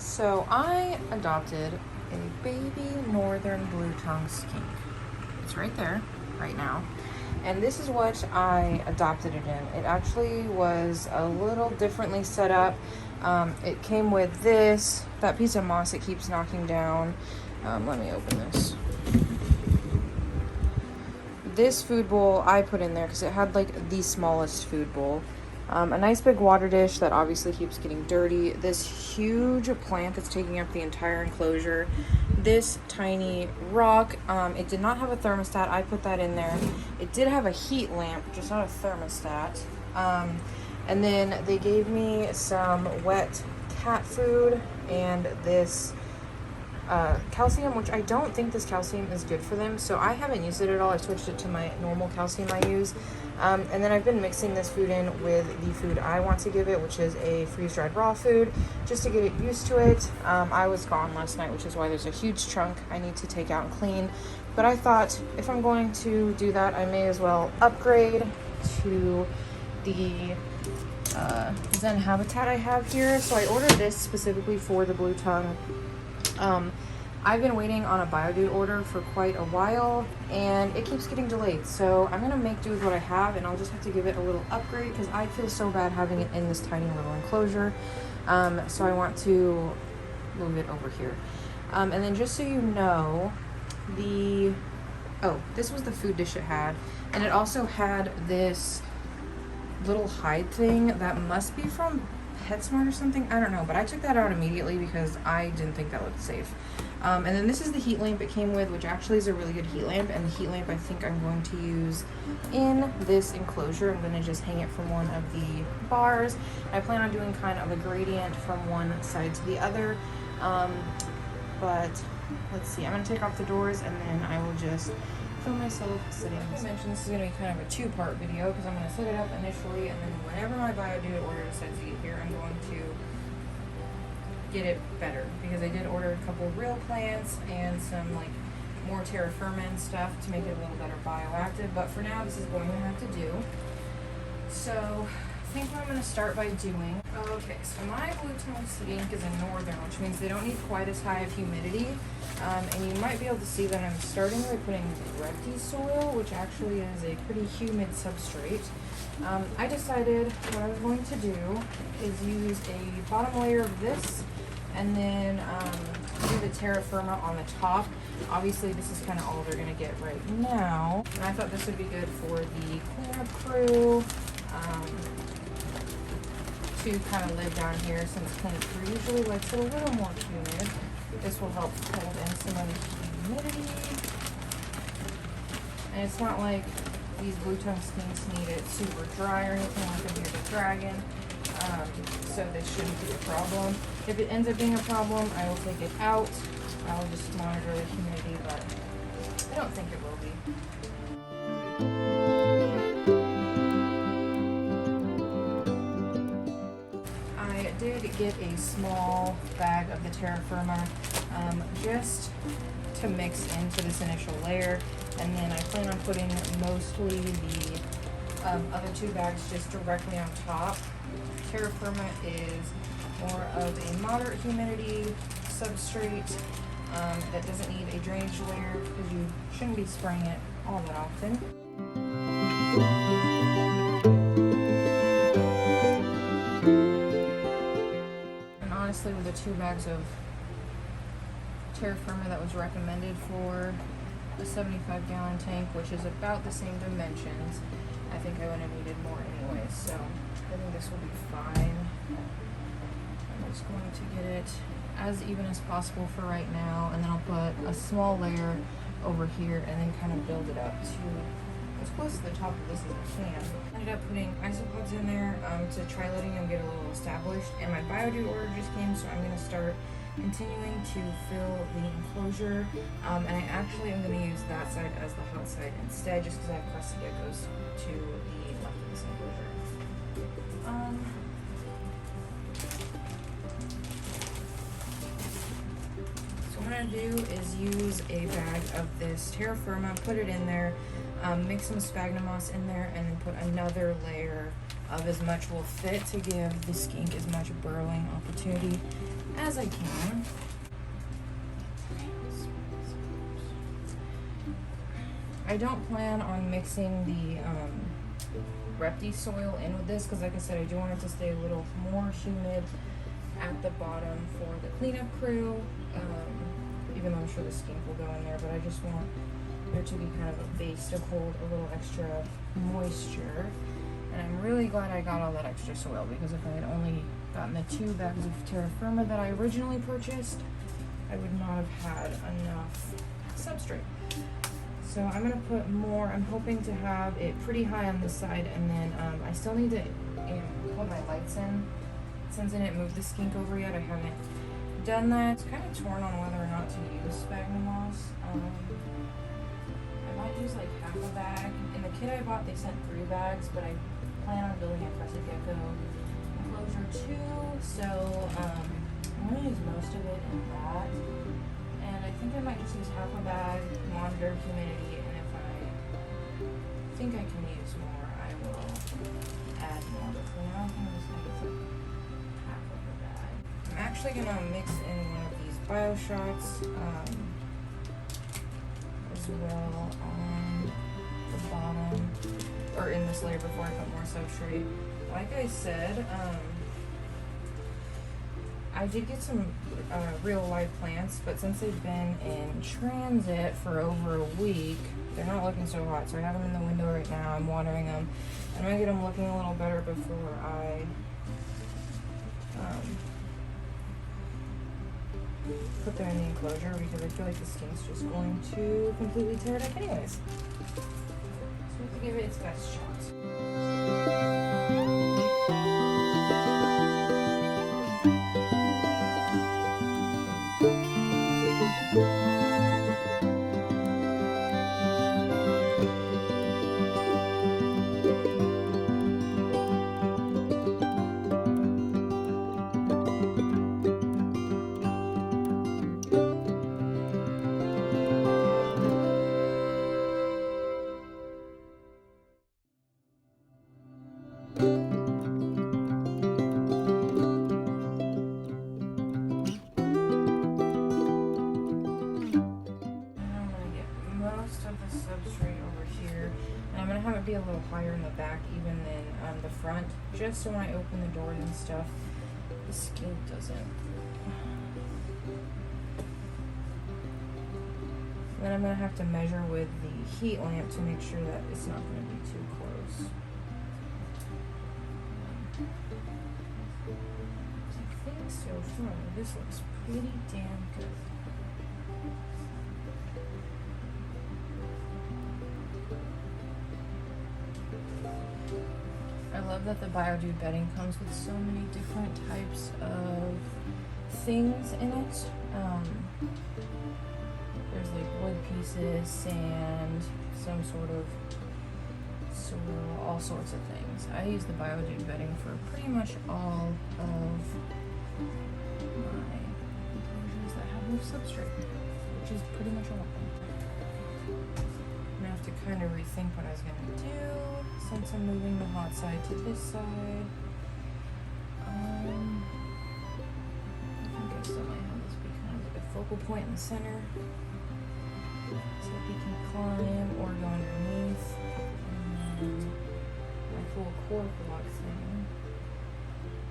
So I adopted a baby northern blue-tongued skink. It's right there, right now. And this is what I adopted it in. It actually was a little differently set up. It came with this, that piece of moss it keeps knocking down. Let me open this. This food bowl I put in there because it had like the smallest food bowl. A nice big water dish that obviously keeps getting dirty. This huge plant that's taking up the entire enclosure. This tiny rock. It did not have a thermostat. I put that in there. It did have a heat lamp, just not a thermostat. And then they gave me some wet cat food and this calcium, which I don't think this calcium is good for them, so I haven't used it at all. I switched it to my normal calcium I use. And then I've been mixing this food in with the food I want to give it, which is a freeze-dried raw food, just to get it used to it. I was gone last night, which is why there's a huge chunk I need to take out and clean. But I thought if I'm going to do that, I may as well upgrade to the Zen habitat I have here. So I ordered this specifically for the blue tongue. I've been waiting on a Biodude order for quite a while and it keeps getting delayed, so I'm gonna make do with what I have, and I'll just have to give it a little upgrade because I feel so bad having it in this tiny little enclosure. So I want to move it over here. And then just so you know, this was the food dish it had, and it also had this little hide thing that must be from PetSmart or something, I don't know, but I took that out immediately because I didn't think that looked safe. And then this is the heat lamp it came with, which actually is a really good heat lamp, and the heat lamp I think I'm going to use in this enclosure. I'm going to just hang it from one of the bars. I plan on doing kind of a gradient from one side to the other, but let's see, I'm going to take off the doors and then I will just film myself sitting. I mentioned this is going to be kind of a two-part video because I'm going to set it up initially, and then whenever my Biodude order decides to get here, I'm going to get it better, because I did order a couple real plants and some like more terra firma and stuff to make it a little better bioactive, but for now this is going to have to do. So I think what I'm going to start by doing, okay, so my blue-tongued skink is a northern, which means they don't need quite as high of humidity. And you might be able to see that I'm starting by putting Recti soil, which actually is a pretty humid substrate. I decided what I was going to do is use a bottom layer of this and then do the terra firma on the top. Obviously this is kind of all they're going to get right now. And I thought this would be good for the cleanup crew to kind of live down here, since cleanup crew usually likes it a little more humid. This will help hold in some of the humidity. And it's not like these blue-tongued skinks need it super dry or anything like a bearded dragon. So this shouldn't be a problem. If it ends up being a problem, I will take it out. I'll just monitor the humidity, but I don't think it will be. I did get a small bag of the terra firma just to mix into this initial layer, and then I plan on putting mostly the other two bags just directly on top. Terra firma is more of a moderate humidity substrate that doesn't need a drainage layer because you shouldn't be spraying it all that often. And honestly, with the 2 bags of terra firma that was recommended for the 75-gallon tank, which is about the same dimensions, I think I would have needed more anyway, so I think this will be fine. I'm just going to get it as even as possible for right now, and then I'll put a small layer over here and then kind of build it up to as close to the top of this as I can. I ended up putting isopods in there to try letting them get a little established, and my Biodude order just came, so I'm going to start continuing to fill the enclosure, and I actually am going to use that side as the hot side instead, just because I have crusty geckos to the left of this enclosure. So what I'm going to do is use a bag of this terra firma, put it in there, mix some sphagnum moss in there, and then put another layer of as much will fit to give the skink as much burrowing opportunity as I can. I don't plan on mixing the Repti soil in with this because, like I said, I do want it to stay a little more humid at the bottom for the cleanup crew. Even though I'm sure the skink will go in there, but I just want there to be kind of a base to hold a little extra moisture. And I'm really glad I got all that extra soil, because if I had only gotten the 2 bags of terra firma that I originally purchased, I would not have had enough substrate. So I'm gonna put more. I'm hoping to have it pretty high on this side, and then I still need to put my lights in. Since I didn't move the skink over yet, I haven't done that. It's kind of torn on whether or not to use Sphagnum Moss. I might use like half a bag. In the kit I bought, they sent 3 bags, but I plan on building a crescent gecko enclosure too. So I'm gonna use most of it in that. And I think I might just use half a bag, monitor humidity, and if I think I can use more, I will add more. But for now, I'm just gonna use like half of a bag. I'm actually gonna mix in one of these BioShots as well on the bottom, or in this layer before I put more substrate. Like I said, I did get some real live plants, but since they've been in transit for over a week, they're not looking so hot. So I have them in the window right now. I'm watering them. I'm gonna get them looking a little better before I put them in the enclosure, because I feel like the skink's just going to completely tear it up anyways. So we have to give it its best shot. Be a little higher in the back even than the front, just so when I open the doors and stuff, the skink doesn't. Then I'm gonna have to measure with the heat lamp to make sure that it's not gonna be too close. I think so far this looks pretty damn good. I love that the BioDude bedding comes with so many different types of things in it. There's like wood pieces, sand, some sort of soil, all sorts of things. I use the BioDude bedding for pretty much all of my enclosures that have no substrate, which is pretty much all of them. I'm gonna have to kind of rethink what I was gonna do, since I'm moving the hot side to this side. I think I still might have this be kind of like a focal point in the center, so that he can climb or go underneath. And then my full core block thing,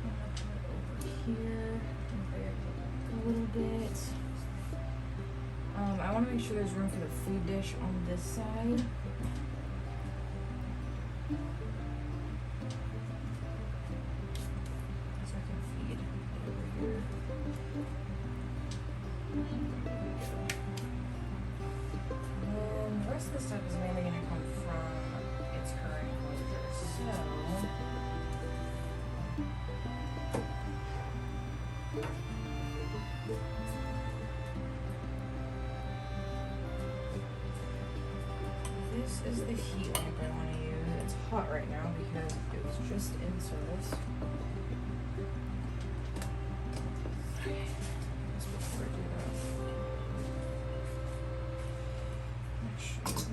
I'm gonna put it over here and bring it back a little bit. I want to make sure there's room for the food dish on this side. So I can feed it over here. And then the rest of the stuff is mainly going to come from its current enclosure. So this is the heat lamp I want to use. It's hot right now because it was just in service. Okay, just before I do that,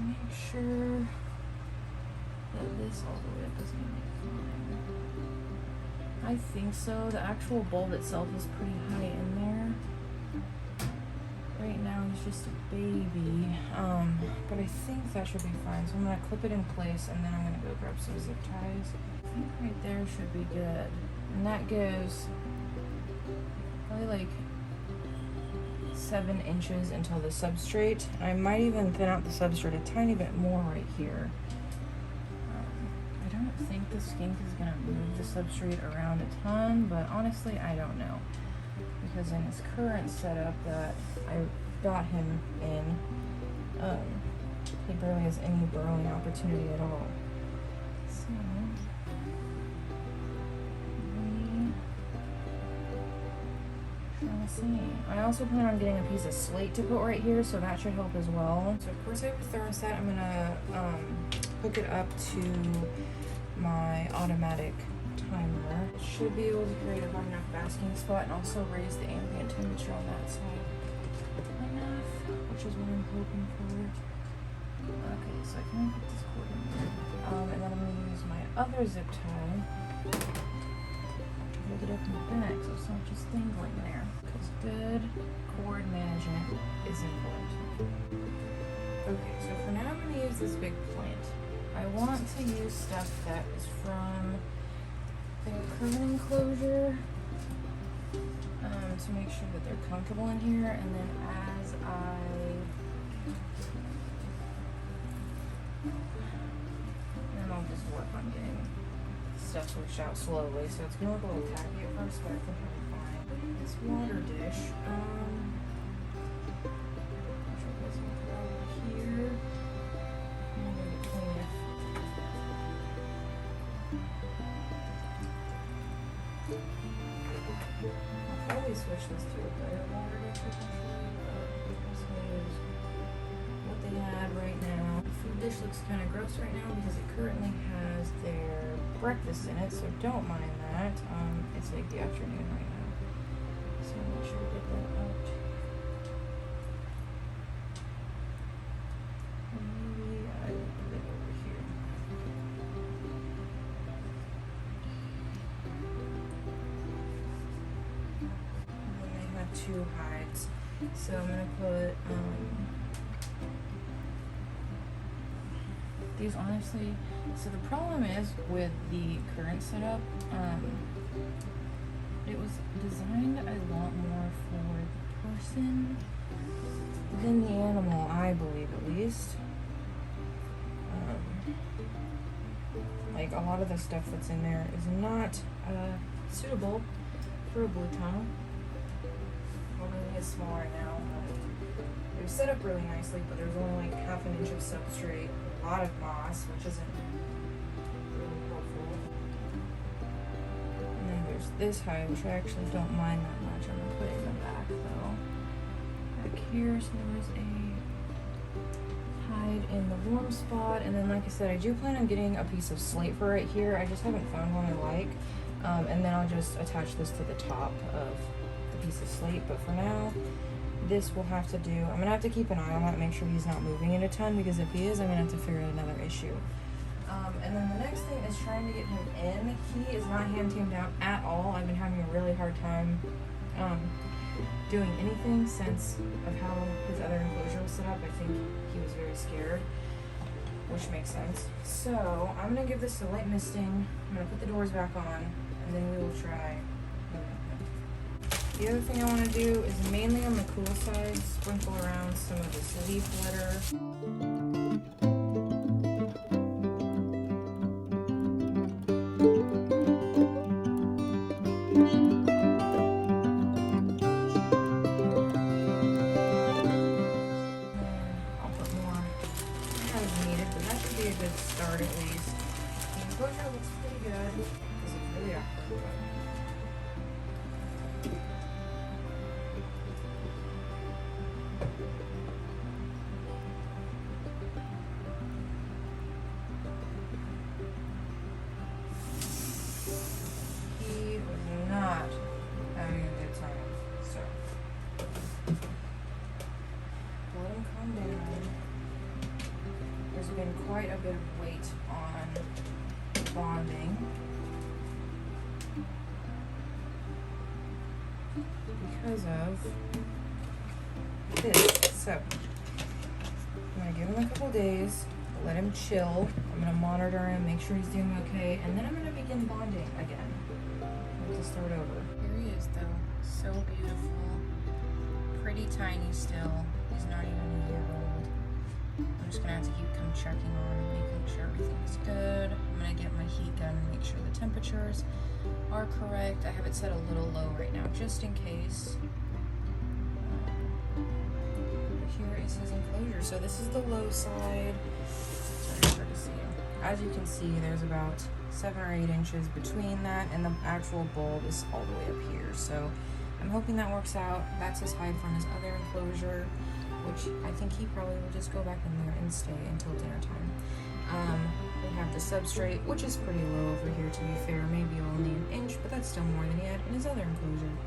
make sure that this all the way up doesn't even climb. I think so. The actual bulb itself is pretty high in there. just a baby, but I think that should be fine. So I'm gonna clip it in place, and then I'm gonna go grab some zip ties. I think right there should be good, and that gives probably like 7 inches until the substrate. I might even thin out the substrate a tiny bit more right here. I don't think the Skink is gonna move the substrate around a ton, but honestly, I don't know. Because in his current setup that I got him in, he barely has any burrowing opportunity at all. So, trying to see. I also plan on getting a piece of slate to put right here, so that should help as well. So of course I have a thermostat. I'm gonna hook it up to my automatic timer. It should be able to create a hot enough basking spot and also raise the ambient temperature on that side enough, which is what I'm hoping for. Okay, so I can put this cord in there. And then I'm going to use my other zip tie to hold it up in the back so it's not just dangling there. Because good cord management is important. Okay, so for now I'm going to use this big plant. I want to use stuff that is from the current enclosure to make sure that they're comfortable in here, and then as I'll just work on getting stuff switched out slowly. So it's gonna look a little tacky at first, but I think I'll be fine. This water dish, which I guess I'll throw over here. I'm gonna clean it. I'll probably switch this to a better water dish eventually, but this is what they had right now. The food dish looks kind of gross right now because it currently has their breakfast in it, so don't mind that. It's like the afternoon right now, so make sure to get that out. Maybe I will put it over here. And then they have 2 hides, so I'm gonna put these honestly. So the problem is with the current setup, it was designed a lot more for the person than the animal, I believe at least. Like a lot of the stuff that's in there is not suitable for a blue tongue. Although it is smaller now. It was set up really nicely, but there's only like ½ an inch of substrate, a lot of moss, which isn't really helpful. And then there's this hide, which I actually don't mind that much. I'm gonna put it in the back though. Back here, so there's a hide in the warm spot, and then like I said, I do plan on getting a piece of slate for right here. I just haven't found one I like. And then I'll just attach this to the top of the piece of slate, but for now, this will have to do. I'm gonna have to keep an eye on that, make sure he's not moving it a ton, because if he is, I'm gonna have to figure out another issue. And then the next thing is trying to get him in. He is not hand tamed out at all. I've been having a really hard time doing anything since of how his other enclosure was set up. I think he was very scared, which makes sense. So I'm gonna give this a light misting. I'm gonna put the doors back on, and then we will try. The other thing I want to do is mainly on the cool side, sprinkle around some of this leaf litter. I'll put more as needed, but that should be a good start at least. The enclosure looks pretty good because it's really awkward. Quite a bit of weight on bonding because of this. So I'm gonna give him a couple days, let him chill. I'm gonna monitor him, make sure he's doing okay, and then I'm gonna begin bonding again. To start over. Here he is though, so beautiful. Pretty tiny still. He's not even a year old. I'm just gonna have to keep checking on him, making sure everything's good. I'm gonna get my heat gun and make sure the temperatures are correct. I have it set a little low right now, just in case. Here is his enclosure. So this is the low side. Sorry, hard to see. As you can see, there's about 7 or 8 inches between that, and the actual bulb is all the way up here. So I'm hoping that works out. That's his hide from his other enclosure, which I think he probably will just go back in there and stay until dinner time. We have the substrate, which is pretty low over here, to be fair, maybe only an inch, but that's still more than he had in his other enclosure.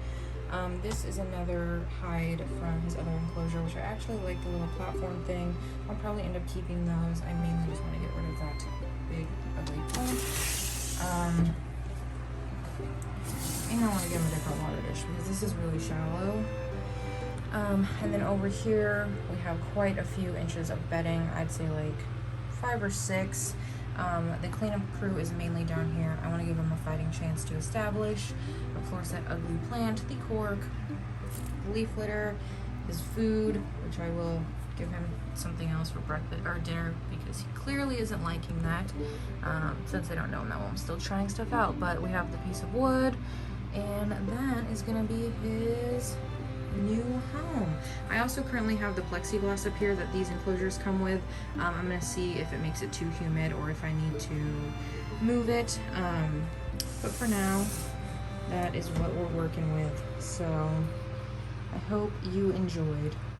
This is another hide from his other enclosure, which I actually like, the little platform thing. I'll probably end up keeping those. I mainly just want to get rid of that big ugly pump. And I want to give him a different water dish because this is really shallow. And then over here we have quite a few inches of bedding. I'd say like 5 or 6. The cleanup crew is mainly down here. I want to give him a fighting chance to establish. Of course, that ugly plant, the cork, the leaf litter, his food, which I will give him something else for breakfast or dinner because he clearly isn't liking that. Since I don't know him that well, I'm still trying stuff out. But we have the piece of wood, and that is going to be his new home. I also currently have the plexiglass up here that these enclosures come with. I'm going to see if it makes it too humid or if I need to move it. But for now, that is what we're working with. So I hope you enjoyed.